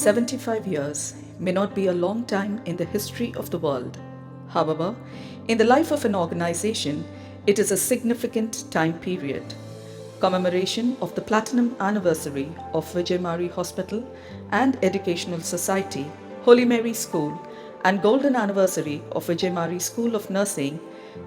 75 years may not be a long time in the history of the world. However, in the life of an organization, it is a significant time period. Commemoration of the Platinum Anniversary of Vijay Marie Hospital and Educational Society, Holy Mary School, and Golden Anniversary of Vijay Marie School of Nursing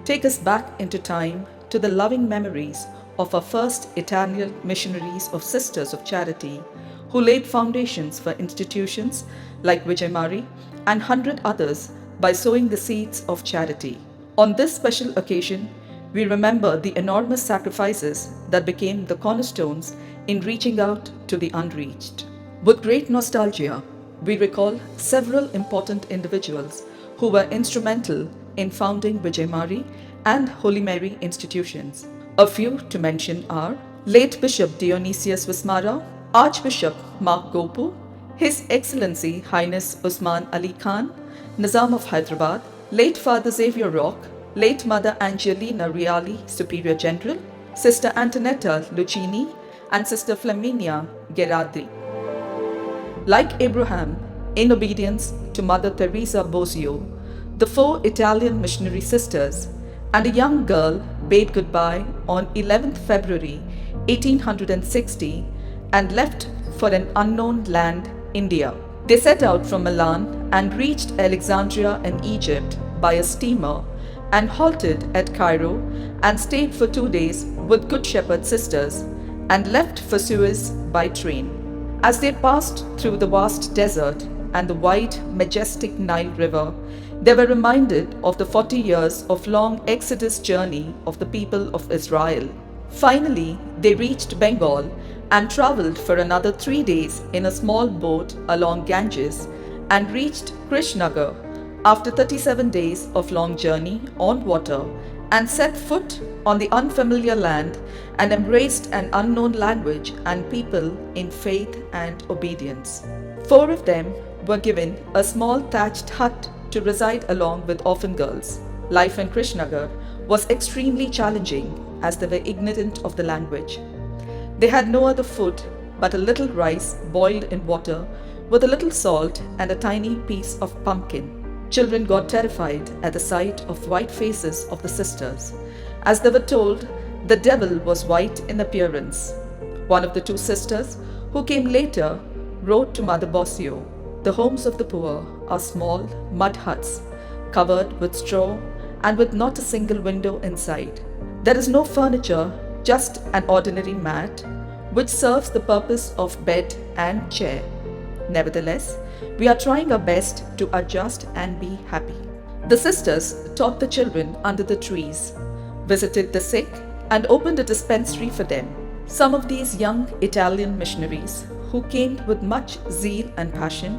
take us back into time to the loving memories of our first Italian missionaries of Sisters of Charity, who laid foundations for institutions like Vijay Marie and 100 others by sowing the seeds of charity. On this special occasion, we remember the enormous sacrifices that became the cornerstones in reaching out to the unreached. With great nostalgia, we recall several important individuals who were instrumental in founding Vijay Marie and Holy Mary institutions. A few to mention are late Bishop Dionysius Vismara, Archbishop Mark Gopu, His Excellency Highness Usman Ali Khan, Nizam of Hyderabad, late Father Xavier Rock, late Mother Angelina Reali, Superior General, Sister Antonetta Lucchini, and Sister Flaminia Gherardi. Like Abraham, in obedience to Mother Teresa Bosio, the 4 Italian missionary sisters and a young girl bade goodbye on 11th February 1860 and left for an unknown land, India. They set out from Milan and reached Alexandria in Egypt by a steamer and halted at Cairo and stayed for 2 days with Good Shepherd sisters and left for Suez by train. As they passed through the vast desert and the wide, majestic Nile River, they were reminded of the 40 years of long exodus journey of the people of Israel. Finally, they reached Bengal and travelled for another 3 days in a small boat along Ganges and reached Krishnagar after 37 days of long journey on water and set foot on the unfamiliar land and embraced an unknown language and people in faith and obedience. 4 of them were given a small thatched hut to reside along with orphan girls. Life in Krishnagar was extremely challenging as they were ignorant of the language. They had no other food but a little rice boiled in water with a little salt and a tiny piece of pumpkin. Children got terrified at the sight of white faces of the sisters, as they were told the devil was white in appearance. One of the 2 sisters, who came later, wrote to Mother Bosio, "The homes of the poor are small mud huts, covered with straw and with not a single window inside. There is no furniture, just an ordinary mat, which serves the purpose of bed and chair. Nevertheless, we are trying our best to adjust and be happy." The sisters taught the children under the trees, visited the sick, and opened a dispensary for them. Some of these young Italian missionaries, who came with much zeal and passion,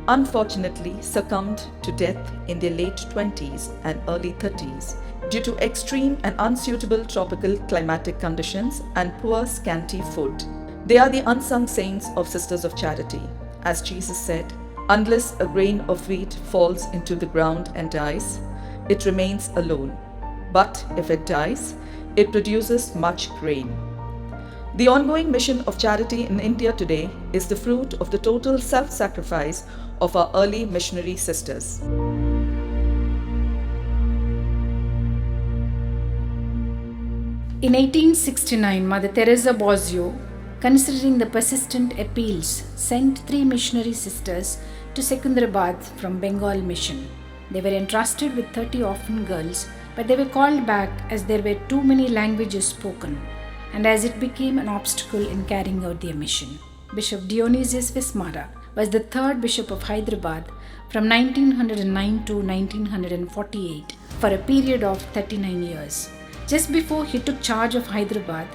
unfortunately succumbed to death in their late 20s and early 30s due to extreme and unsuitable tropical climatic conditions and poor, scanty food. They are the unsung saints of Sisters of Charity. As Jesus said, "Unless a grain of wheat falls into the ground and dies, it remains alone. But if it dies, it produces much grain." The ongoing mission of charity in India today is the fruit of the total self-sacrifice of our early missionary sisters. In 1869, Mother Teresa Bosio, considering the persistent appeals, sent 3 missionary sisters to Secunderabad from Bengal Mission. They were entrusted with 30 orphan girls, but they were called back as there were too many languages spoken, and as it became an obstacle in carrying out their mission. Bishop Dionysius Vismara was the 3rd Bishop of Hyderabad from 1909 to 1948 for a period of 39 years. Just before he took charge of Hyderabad,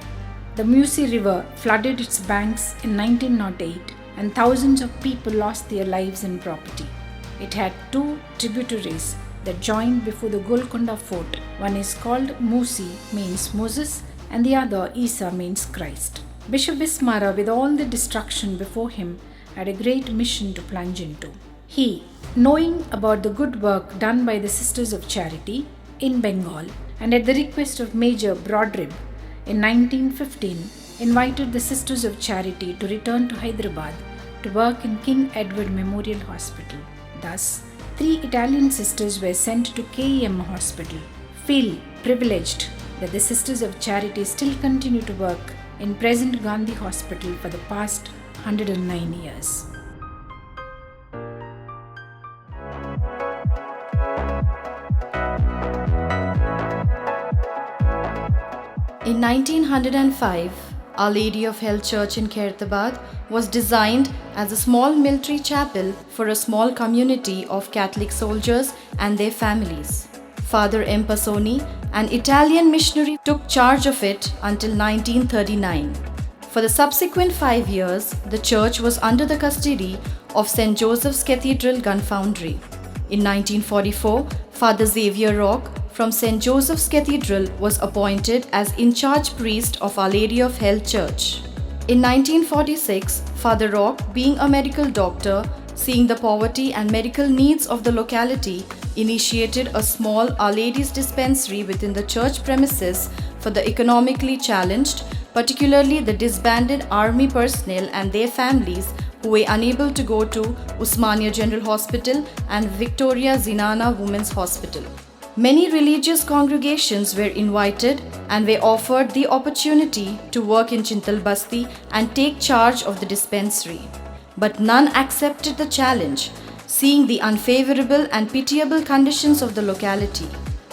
the Musi River flooded its banks in 1908 and thousands of people lost their lives and property. It had 2 tributaries that joined before the Golconda fort. One is called Musi, means Moses, and the other Isa, means Christ. Bishop Vismara, with all the destruction before him, had a great mission to plunge into. He, knowing about the good work done by the Sisters of Charity in Bengal, and at the request of Major Brodrib, in 1915, invited the Sisters of Charity to return to Hyderabad to work in King Edward Memorial Hospital. Thus, 3 Italian sisters were sent to KEM Hospital. Feel privileged that the Sisters of Charity still continue to work in present Gandhi Hospital for the past 109 years. In 1905, Our Lady of Health Church in Khairtabad was designed as a small military chapel for a small community of Catholic soldiers and their families. Father M. Pasoni, an Italian missionary, took charge of it until 1939. For the subsequent 5 years, the church was under the custody of St. Joseph's Cathedral Gun Foundry. In 1944, Father Xavier Rock from St. Joseph's Cathedral was appointed as in-charge priest of Our Lady of Health Church. In 1946, Father Rock, being a medical doctor, seeing the poverty and medical needs of the locality, initiated a small Our Lady's dispensary within the church premises for the economically challenged, particularly the disbanded army personnel and their families who were unable to go to Usmania General Hospital and Victoria Zinana Women's Hospital. Many religious congregations were invited and were offered the opportunity to work in Chintal Basti and take charge of the dispensary. But none accepted the challenge, seeing the unfavorable and pitiable conditions of the locality.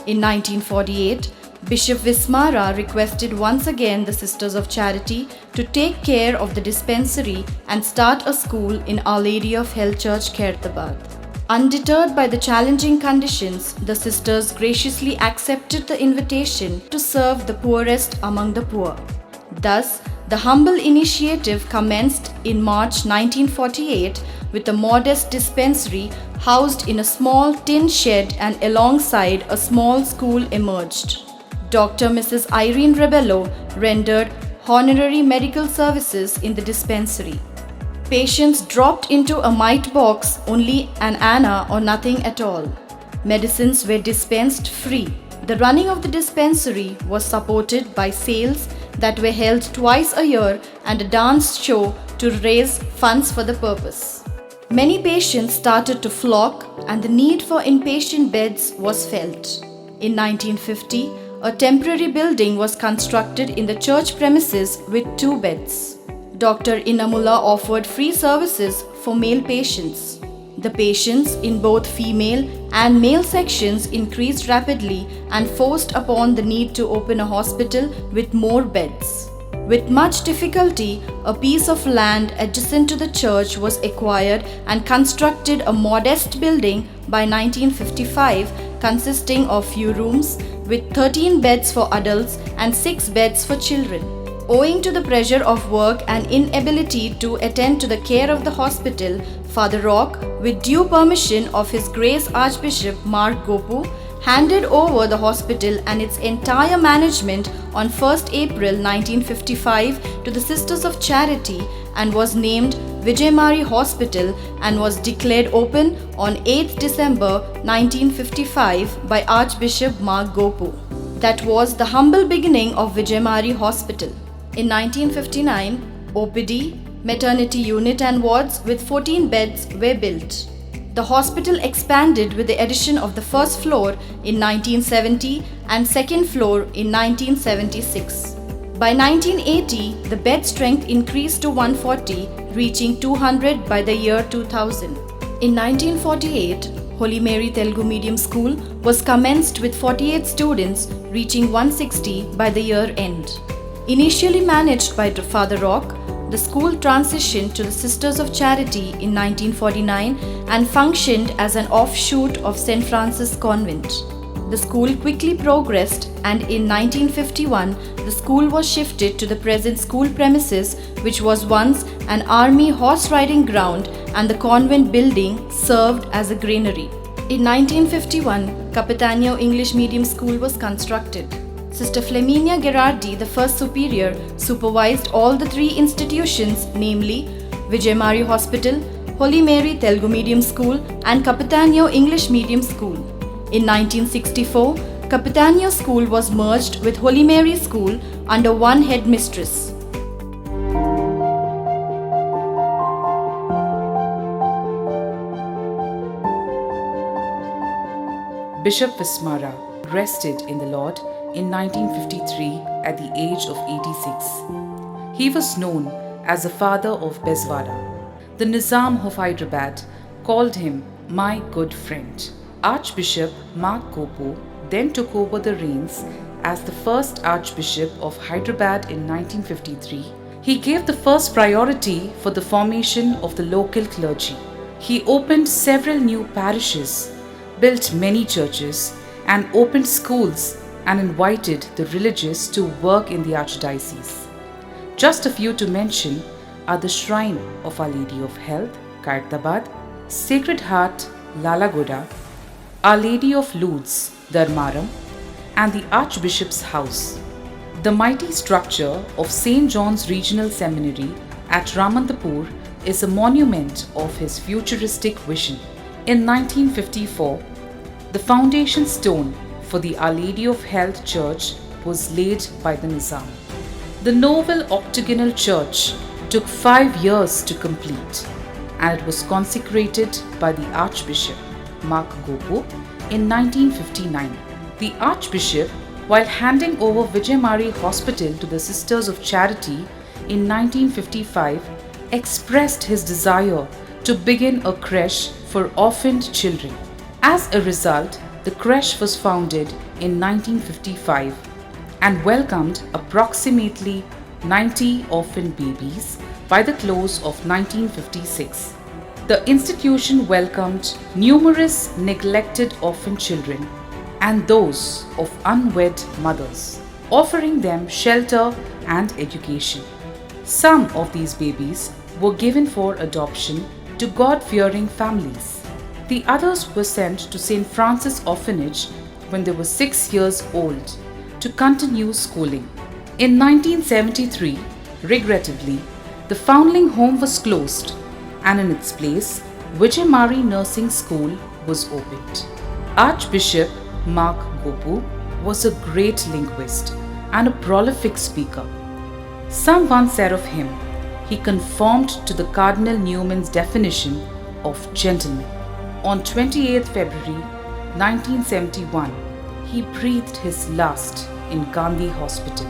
In 1948, Bishop Vismara requested once again the Sisters of Charity to take care of the dispensary and start a school in Our Lady of Health Church, Khairtabad. Undeterred by the challenging conditions, the sisters graciously accepted the invitation to serve the poorest among the poor. Thus, the humble initiative commenced in March 1948 with a modest dispensary housed in a small tin shed, and alongside a small school emerged. Dr. Mrs. Irene Rebello rendered honorary medical services in the dispensary. Patients dropped into a mite box only an anna or nothing at all. Medicines were dispensed free. The running of the dispensary was supported by sales that were held twice a year and a dance show to raise funds for the purpose. Many patients started to flock and the need for inpatient beds was felt. In 1950, a temporary building was constructed in the church premises with 2 beds. Dr. Inamula offered free services for male patients. The patients in both female and male sections increased rapidly and forced upon the need to open a hospital with more beds. With much difficulty, a piece of land adjacent to the church was acquired and constructed a modest building by 1955 consisting of few rooms with 13 beds for adults and 6 beds for children. Owing to the pressure of work and inability to attend to the care of the hospital, Father Rock, with due permission of His Grace Archbishop Mark Gopu, handed over the hospital and its entire management on 1st April 1955 to the Sisters of Charity and was named Vijay Marie Hospital and was declared open on 8th December 1955 by Archbishop Mark Gopu. That was the humble beginning of Vijay Marie Hospital. In 1959, OPD, maternity unit and wards with 14 beds were built. The hospital expanded with the addition of the first floor in 1970 and second floor in 1976. By 1980, the bed strength increased to 140, reaching 200 by the year 2000. In 1948, Holy Mary Telugu Medium School was commenced with 48 students, reaching 160 by the year end. Initially managed by Father Rock, the school transitioned to the Sisters of Charity in 1949 and functioned as an offshoot of St. Francis Convent. The school quickly progressed, and in 1951, the school was shifted to the present school premises, which was once an army horse riding ground, and the convent building served as a granary. In 1951, Capitanio English Medium School was constructed. Sister Flaminia Gerardi, the first superior, supervised all the 3 institutions, namely Vijay Marie Hospital, Holy Mary Telugu Medium School and Capitanio English Medium School. In 1964, Capitanio School was merged with Holy Mary School under one headmistress. Bishop Vismara rested in the Lord in 1953 at the age of 86. He was known as the father of Bezwara. The Nizam of Hyderabad called him my good friend. Archbishop Mark Gopo then took over the reins as the first Archbishop of Hyderabad in 1953. He gave the first priority for the formation of the local clergy. He opened several new parishes, built many churches, and opened schools and invited the religious to work in the archdiocese. Just a few to mention are the Shrine of Our Lady of Health, Khairtabad, Sacred Heart, Lalagoda, Our Lady of Lourdes, Dharmaram, and the Archbishop's House. The mighty structure of St. John's Regional Seminary at Ramantapur is a monument of his futuristic vision. In 1954, the foundation stone for the Our Lady of Health Church was laid by the Nizam. The novel octagonal church took 5 years to complete, and it was consecrated by the Archbishop Mark Gopo in 1959. The Archbishop, while handing over Vijay Marie Hospital to the Sisters of Charity in 1955, expressed his desire to begin a creche for orphaned children. As a result, the creche was founded in 1955 and welcomed approximately 90 orphan babies by the close of 1956. The institution welcomed numerous neglected orphan children and those of unwed mothers, offering them shelter and education. Some of these babies were given for adoption to God-fearing families. The others were sent to St. Francis Orphanage when they were 6 years old to continue schooling. In 1973, regrettably, the foundling home was closed, and in its place, Vijay Marie Nursing School was opened. Archbishop Mark Gopu was a great linguist and a prolific speaker. Some once said of him, he conformed to the Cardinal Newman's definition of gentleman. On 28 February 1971, he breathed his last in Gandhi Hospital.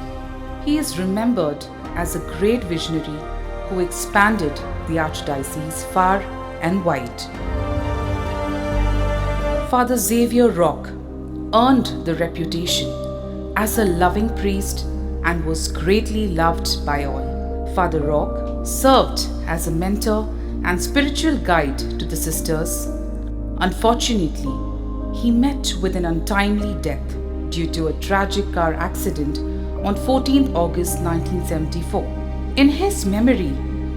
He is remembered as a great visionary who expanded the archdiocese far and wide. Father Xavier Rock earned the reputation as a loving priest and was greatly loved by all. Father Rock served as a mentor and spiritual guide to the sisters. Unfortunately, he met with an untimely death due to a tragic car accident on 14th August 1974. In his memory,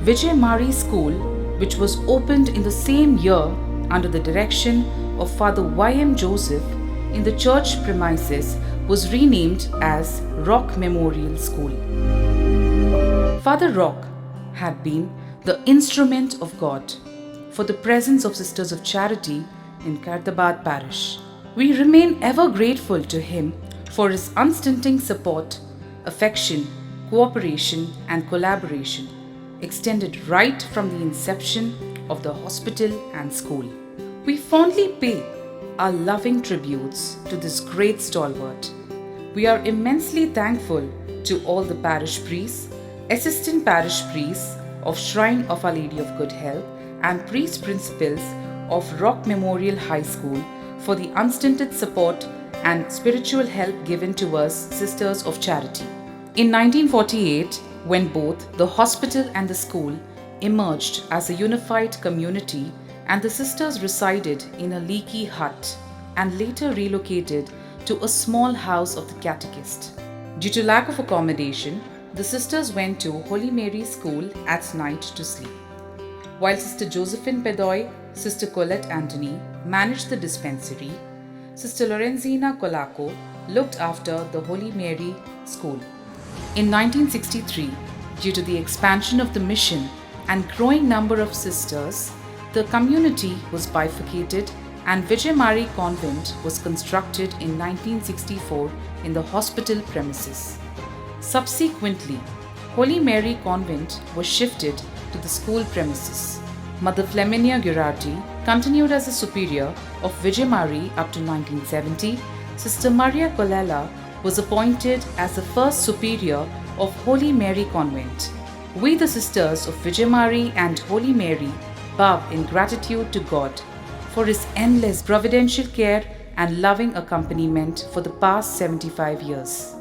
Vijay Marie School, which was opened in the same year under the direction of Father Y.M. Joseph in the church premises, was renamed as Rock Memorial School. Father Rock had been the instrument of God for the presence of Sisters of Charity in Khairtabad parish. We remain ever grateful to him for his unstinting support, affection, cooperation and collaboration, extended right from the inception of the hospital and school. We fondly pay our loving tributes to this great stalwart. We are immensely thankful to all the parish priests, assistant parish priests of Shrine of Our Lady of Good Health and priest principals of Rock Memorial High School for the unstinted support and spiritual help given to us Sisters of Charity. In 1948, when both the hospital and the school emerged as a unified community and the sisters resided in a leaky hut and later relocated to a small house of the catechist. Due to lack of accommodation, the sisters went to Holy Mary School at night to sleep. While Sister Josephine Pedoy, Sister Colette Anthony managed the dispensary, Sister Lorenzina Colaco looked after the Holy Mary School. In 1963, due to the expansion of the mission and growing number of sisters, the community was bifurcated and Vijay Marie Convent was constructed in 1964 in the hospital premises. Subsequently, Holy Mary Convent was shifted to the school premises. Mother Flaminia Girardi continued as a superior of Vijay Marie up to 1970, Sister Maria Colella was appointed as the first superior of Holy Mary Convent. We, the Sisters of Vijay Marie and Holy Mary, bow in gratitude to God for His endless providential care and loving accompaniment for the past 75 years.